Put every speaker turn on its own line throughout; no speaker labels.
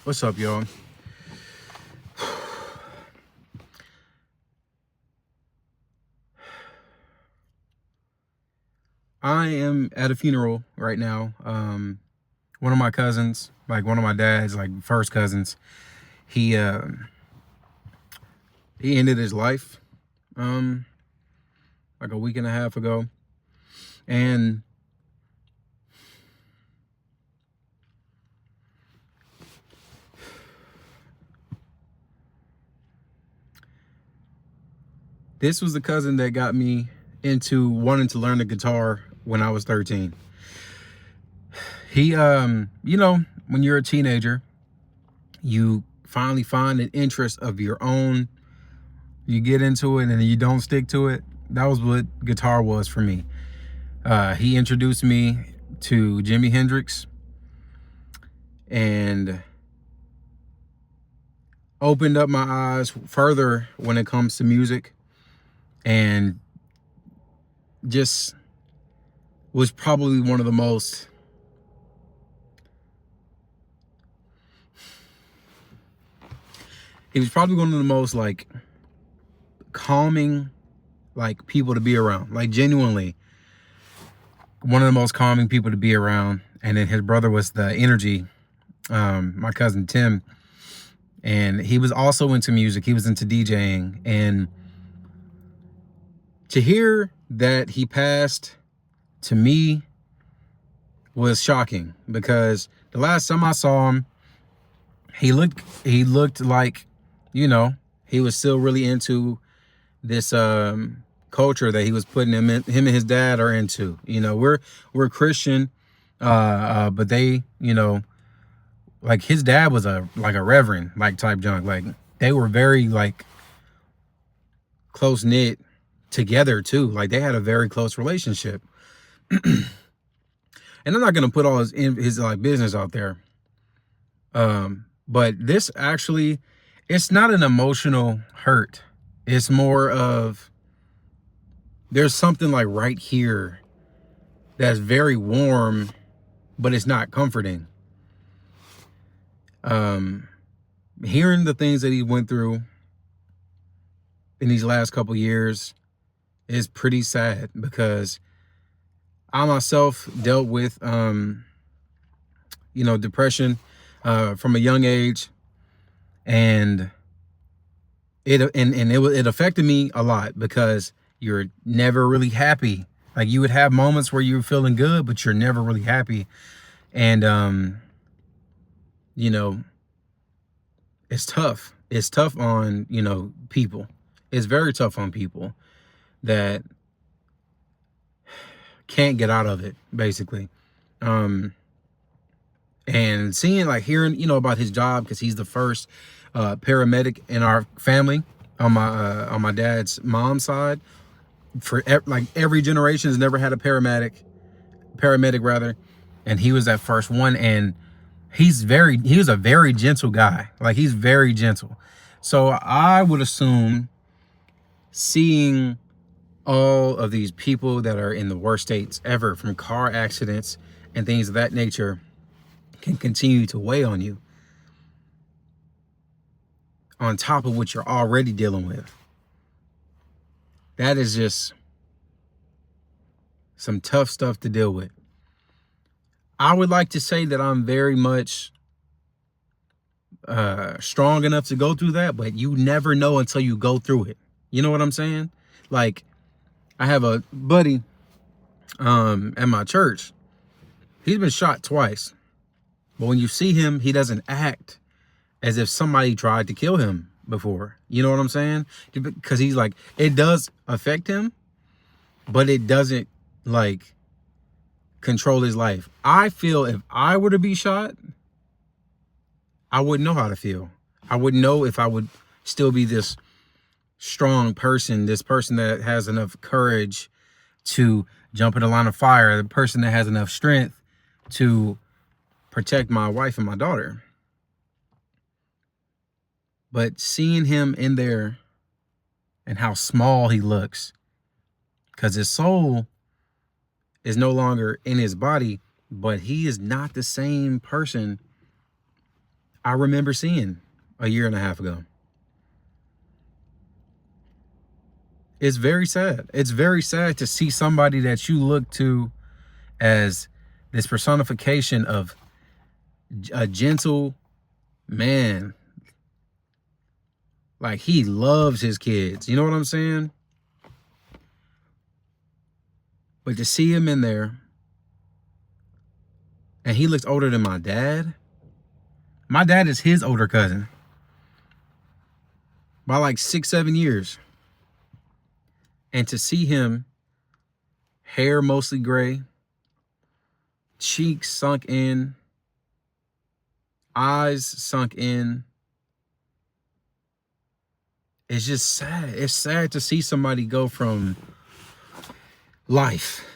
What's up, y'all? I am at a funeral right now. One of my cousins, like one of my dad's like first cousins, he he ended his life like a week and a half ago. And this was the cousin that got me into wanting to learn the guitar when I was 13. He when you're a teenager, you finally find an interest of your own. You get into it and you don't stick to it. That was what guitar was for me. He introduced me to Jimi Hendrix and opened up my eyes further when it comes to music, and just was probably one of the most he was probably one of the most like calming like people to be around, like genuinely one of the most calming people to be around. And then his brother was the energy, my cousin Tim, and he was also into music. He was into DJing, and to hear that he passed to me was shocking, because the last time I saw him, he looked like, he was still really into this culture that he was putting him and his dad are into. We're Christian, but they, like his dad was a reverend like type junk. Like they were very like close knit together too. Like they had a very close relationship. And I'm not gonna put all his like business out there. But this actually, it's not an emotional hurt. It's more of, there's something like right here that's very warm, but it's not comforting. Hearing the things that he went through in these last couple years is pretty sad, because I myself dealt with, depression from a young age, and it affected me a lot, because you're never really happy. Like you would have moments where you're feeling good, but you're never really happy. And it's tough. It's tough on, people. It's very tough on people that can't get out of it, basically. And hearing, about his job, because he's the first paramedic in our family on my dad's mom's side. For every generation has never had a paramedic rather, and he was that first one. And he was a very gentle guy. Like he's very gentle. So I would assume, seeing all of these people that are in the worst states ever from car accidents and things of that nature can continue to weigh on you, on top of what you're already dealing with. That is just some tough stuff to deal with. I would like to say that I'm very much strong enough to go through that, but you never know until you go through it. You know what I'm saying? Like, I have a buddy at my church. He's been shot twice. But when you see him, he doesn't act as if somebody tried to kill him before. You know what I'm saying? Because he's like, it does affect him, but it doesn't like control his life. I feel if I were to be shot, I wouldn't know how to feel. I wouldn't know if I would still be this strong person, this person that has enough courage to jump in the line of fire, the person that has enough strength to protect my wife and my daughter. But seeing him in there and how small he looks, because his soul is no longer in his body, but he is not the same person. I remember seeing a year and a half ago. It's very sad. It's very sad to see somebody that you look to as this personification of a gentle man. Like, he loves his kids. You know what I'm saying? But to see him in there, and he looks older than my dad. My dad is his older cousin by like 6-7 years. And to see him, hair mostly gray, cheeks sunk in, eyes sunk in, it's just sad. It's sad to see somebody go from life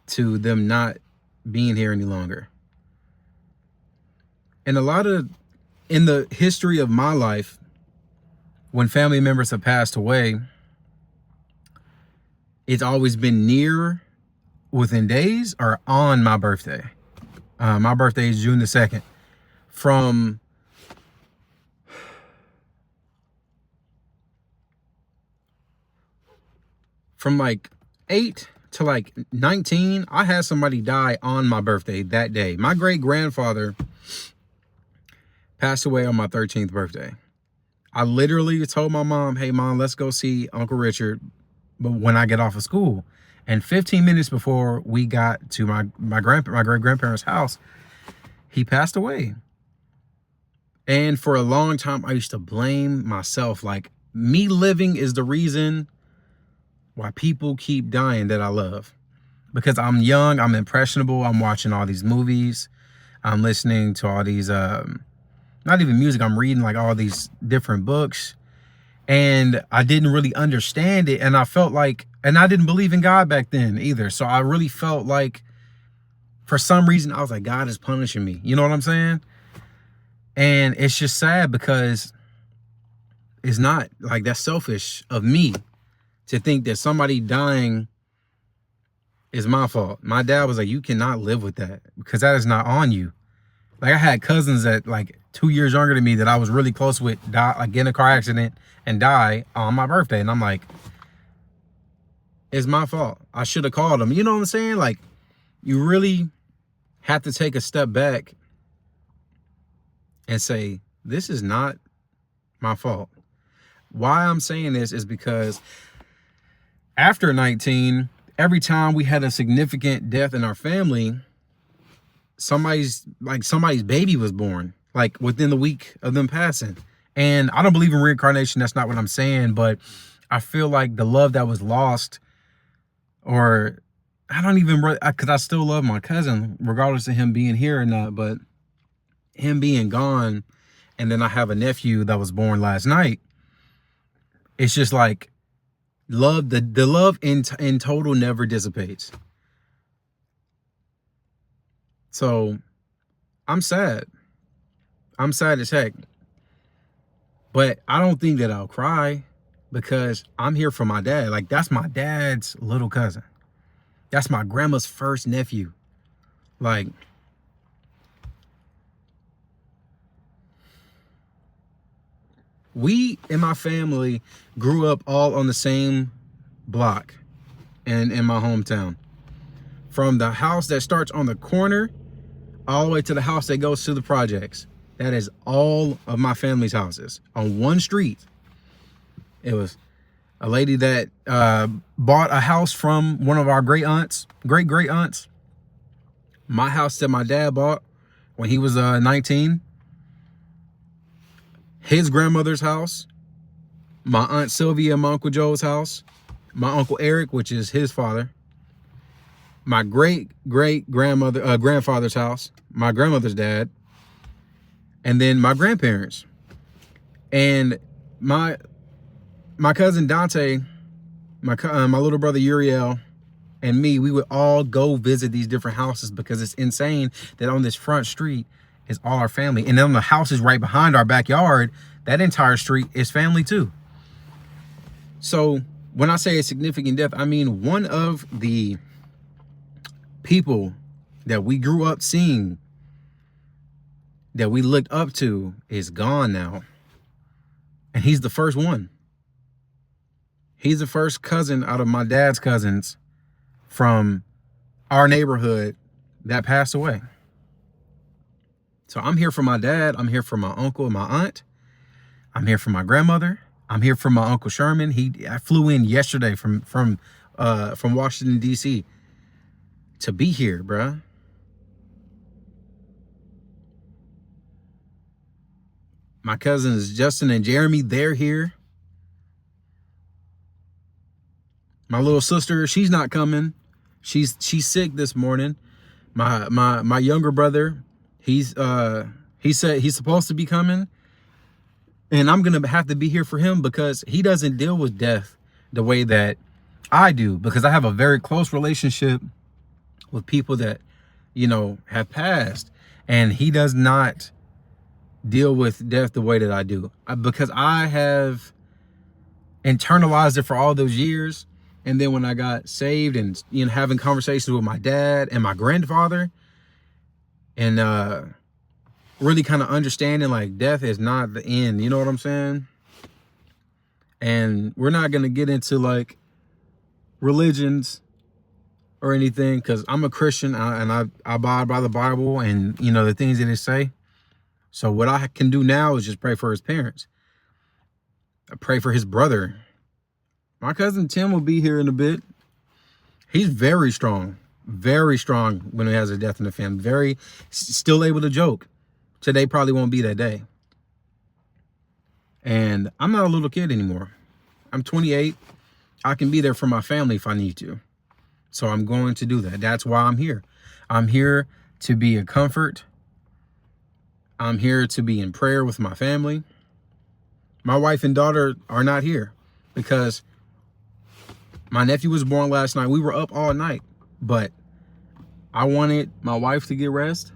to them not being here any longer. And in the history of my life, when family members have passed away, it's always been near, within days, or on my birthday. My birthday is June the 2nd. From like 8 to like 19, I had somebody die on my birthday that day. My great grandfather passed away on my 13th birthday. I literally told my mom, hey mom, let's go see Uncle Richard, but when I get off of school. And 15 minutes before we got to my great grandparents' house, he passed away. And for a long time, I used to blame myself. Like, me living is the reason why people keep dying that I love. Because I'm young, I'm impressionable, I'm watching all these movies, I'm listening to all these, not even music, I'm reading like all these different books. And I didn't really understand it. And I felt like, and I didn't believe in God back then either. So I really felt like, for some reason, I was like, God is punishing me. You know what I'm saying? And it's just sad because it's not like, that's selfish of me to think that somebody dying is my fault. My dad was like, you cannot live with that because that is not on you. Like, I had cousins that like 2 years younger than me that I was really close with, like get in a car accident and die on my birthday. And I'm like, it's my fault. I should have called them. You know what I'm saying? Like, you really have to take a step back and say, this is not my fault. Why I'm saying this is because after 19, every time we had a significant death in our family, somebody's baby was born, like within the week of them passing. And I don't believe in reincarnation. That's not what I'm saying. But I feel like the love that was lost, or I don't even, because I still love my cousin, regardless of him being here or not, but him being gone, and then I have a nephew that was born last night. It's just like love, the love in total never dissipates. So I'm sad. I'm sad as heck. But I don't think that I'll cry because I'm here for my dad. Like, that's my dad's little cousin. That's my grandma's first nephew. Like, we in my family grew up all on the same block and in my hometown. From the house that starts on the corner all the way to the house that goes to the projects. That is all of my family's houses on one street. It was a lady that bought a house from one of our great great aunts. My house that my dad bought when he was 19. His grandmother's house. My Aunt Sylvia and my Uncle Joe's house. My Uncle Eric, which is his father. My grandfather's house. My grandmother's dad. And then my grandparents. And my cousin Dante, my little brother Uriel, and me, we would all go visit these different houses because it's insane that on this front street is all our family. And then on the houses right behind our backyard, that entire street is family too. So when I say a significant death, I mean one of the people that we grew up seeing that we looked up to is gone now. And he's the first one. He's the first cousin out of my dad's cousins from our neighborhood that passed away. So I'm here for my dad. I'm here for my uncle and my aunt. I'm here for my grandmother. I'm here for my Uncle Sherman. I flew in yesterday from Washington, D.C. to be here, bruh. My cousins Justin and Jeremy, they're here. My little sister, she's not coming. She's sick this morning. My younger brother, he said he's supposed to be coming, and I'm gonna have to be here for him because he doesn't deal with death the way that I do, because I have a very close relationship with people that, you know, have passed, and he does not deal with death the way that I do, because I have internalized it for all those years. And then when I got saved and, you know, having conversations with my dad and my grandfather, and really kind of understanding like death is not the end, you know what I'm saying? And we're not going to get into like religions or anything, because I'm a Christian, and I abide by the Bible and, you know, the things that it say. So what I can do now is just pray for his parents. I pray for his brother. My cousin Tim will be here in a bit. He's very strong when he has a death in the family. Still able to joke. Today probably won't be that day. And I'm not a little kid anymore. I'm 28. I can be there for my family if I need to. So I'm going to do that. That's why I'm here. I'm here to be a comfort. I'm here to be in prayer with my family. My wife and daughter are not here because my nephew was born last night. We were up all night, but I wanted my wife to get rest,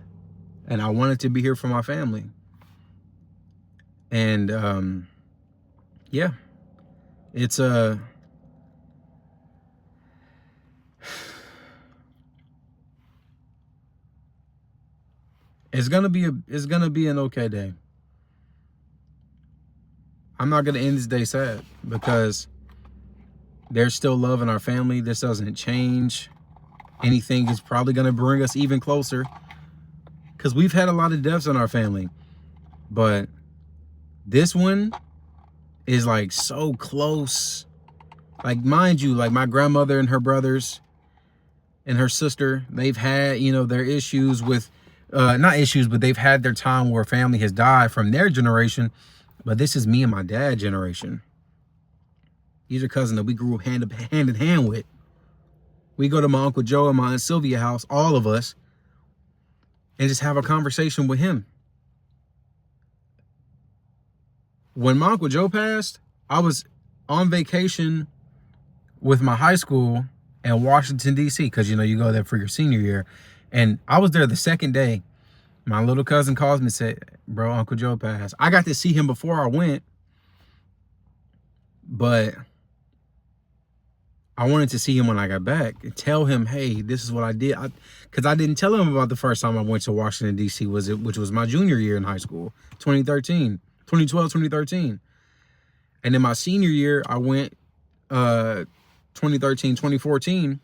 and I wanted to be here for my family. And yeah, it's it's gonna be an okay day. I'm not gonna end this day sad because there's still love in our family. This doesn't change anything. It's probably gonna bring us even closer, because we've had a lot of deaths in our family, but this one is like so close. Like, mind you, like my grandmother and her brothers and her sister, they've had, you know, their issues with not issues, but they've had their time where family has died from their generation. But this is me and my dad's generation. These are cousins that we grew hand in hand with. We go to my Uncle Joe and my Aunt Sylvia house, all of us, and just have a conversation with him. When my Uncle Joe passed, I was on vacation with my high school in Washington, D.C., because, you know, you go there for your senior year. And I was there the second day. My little cousin calls me and said, bro, Uncle Joe passed. I got to see him before I went, but I wanted to see him when I got back and tell him, hey, this is what I did. Because I didn't tell him about the first time I went to Washington, D.C., which was my junior year in high school, 2012, 2013. And then my senior year, I went 2013, 2014.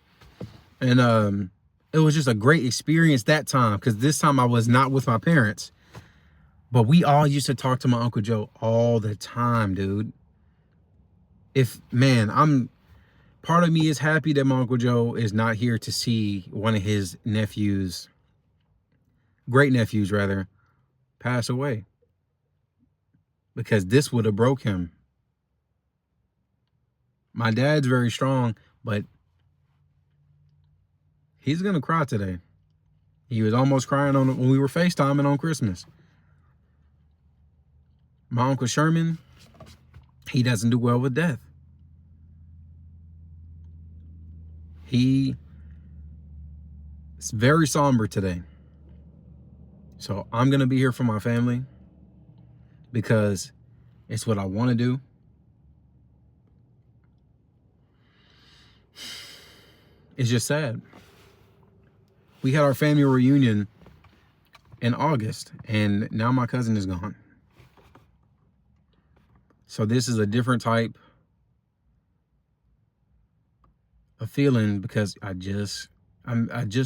And it was just a great experience that time, because this time I was not with my parents. But we all used to talk to my Uncle Joe all the time, dude. Part of me is happy that my Uncle Joe is not here to see one of his nephews, great nephews rather, pass away, because this would have broke him. My dad's very strong, but he's gonna cry today. He was almost crying when we were FaceTiming on Christmas. My Uncle Sherman, he doesn't do well with death. It's very somber today. So I'm gonna be here for my family because it's what I want to do. It's just sad. We had our family reunion in August, and now my cousin is gone. So this is a different type of feeling because I just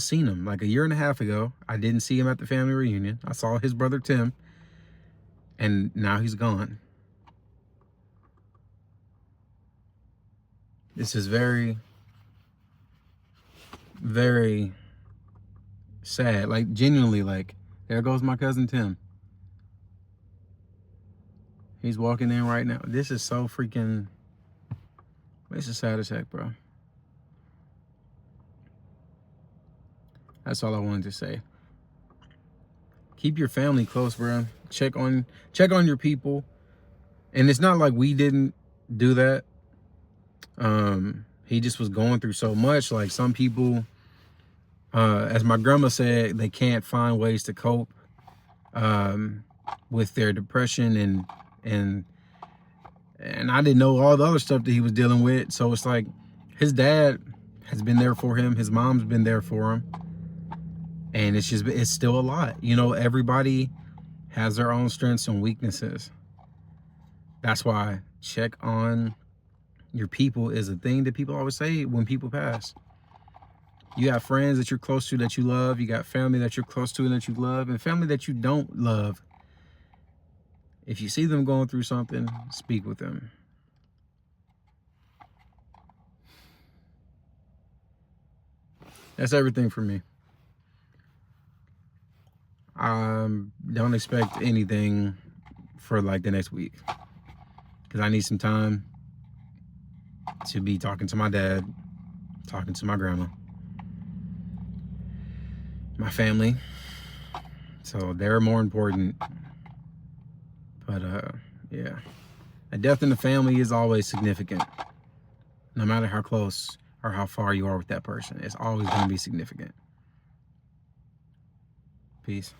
seen him like a year and a half ago. I didn't see him at the family reunion. I saw his brother Tim, and now he's gone. This is very, very sad. Like, genuinely, like, there goes my cousin Tim. He's walking in right now. This is so freaking, this is sad as heck, bro. That's all I wanted to say. Keep your family close, bro. Check on your people. And it's not like we didn't do that. He just was going through so much. Like, some people, as my grandma said, they can't find ways to cope with their depression, and I didn't know all the other stuff that he was dealing with. So it's like, his dad has been there for him, his mom's been there for him, and it's still a lot. You know, everybody has their own strengths and weaknesses. That's why check on your people is a thing that people always say when people pass. You have friends that you're close to that you love. You got family that you're close to and that you love, and family that you don't love. If you see them going through something, speak with them. That's everything for me. Don't expect anything for like the next week, because I need some time to be talking to my dad, talking to my grandma, my family. So they're more important. But yeah, a death in the family is always significant. No matter how close or how far you are with that person, it's always going to be significant. Peace.